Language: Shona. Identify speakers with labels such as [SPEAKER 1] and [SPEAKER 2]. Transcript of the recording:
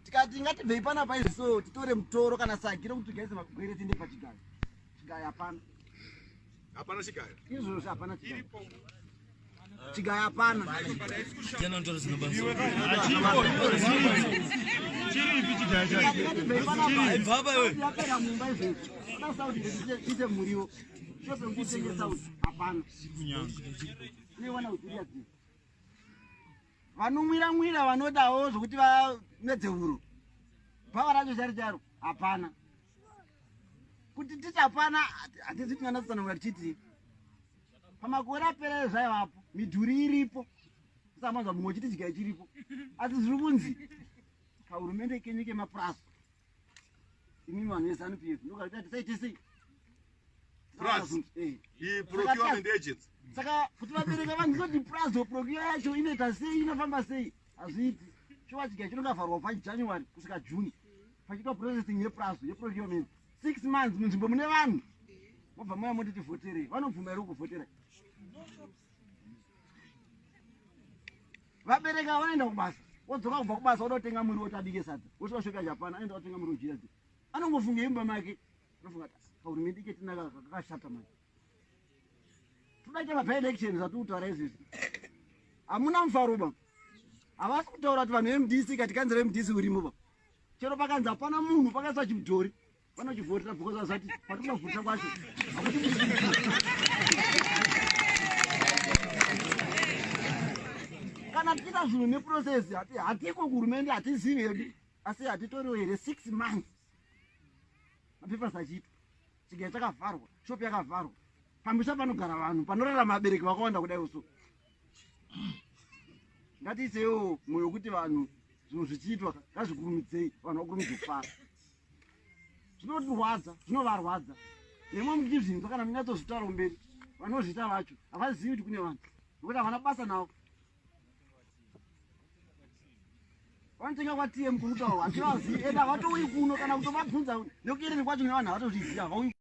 [SPEAKER 1] tikati ngatibvei panapa izvi so titore mutoro kana sagi rokuti tigaise magwere tiende pachigayo. Chigayo hapana.
[SPEAKER 2] Hapana chigayo.
[SPEAKER 1] Izvozvo hapana chigayo. Chigayo hapana.
[SPEAKER 3] Tena ndoro zinobanza.
[SPEAKER 4] Chiripi chigayo chacho.
[SPEAKER 3] Baba wewe.
[SPEAKER 1] Yapera mumba izvi. Sauti ndise muriwo. Chose ngutenge sauti hapana. Niwana uziya zi. Vanomwira vanodawo zvokuti vamedze huro. Bhava racho charo hapana. Kuti titi hapana hatisi tinganatsanangura tichiti pamakore apera ezvaivapo midhuri iripo tisamanzwa mumwe chiti chigayo chiripo asi zviri kunzi kahurumende kenyu kemapurazi imimi vanhu veZANU-PF ndokuti tisaite sei
[SPEAKER 2] procurement agents.
[SPEAKER 1] Saka kuti vabereke vanhu kuti purazi procure yacho inoita sei inofamba sei hazviiti chova chigayo chinongavharwa paJanuary kusvika June pachiitwa processing yeprocurement 6 months munzvimbo mune vanhu mobva mauya moti tivhotere vanobvuma here kuvhotera vabereka vanoenda kubasa wodzoka kubva kubasa wodotenga muri woti abike sadza wosvika shoka Japana aenda otenga muri ujira dzi anongofunga imba make anofunga hurumende ike tinaka kakashata manje todaita by-election zvatokutaura izvizvi hamuna mufaruba havasi kutaura kuti vanhu veMDC katikanzira veMDC urimo ba chero pakanzi hapana munhu pakaiswa chimudhori vanochivhotera because azati patinovhotera kwacho kana tiita zvinhu neprocess hatiko kuhurumende hatizivi hedu asi hatitoriwo here 6 months mapepers achiitwa chigayo chakavharwa shopi yakavharwa pambisa panogara vanhu panorarama abereki vakawanda kudai uso ngatiisewo mwoyo wekuti vanhu zvinhu zvichiitwa ngazvikurumidzei vanhu vakurumidze kufara zvinotirwadza zvinovarwadza nemwe muchizvinzwa kana munyatsozvitaura kumberi vanozviita vacho havazivi kuti kune vanhu nokuti havana basa navo vanotenga kwaTM kunutaurwa hativazivi ende havatouyi kuno kana kutovabvunza nekuyereni kwacho nevanhu havatozviziva havauyi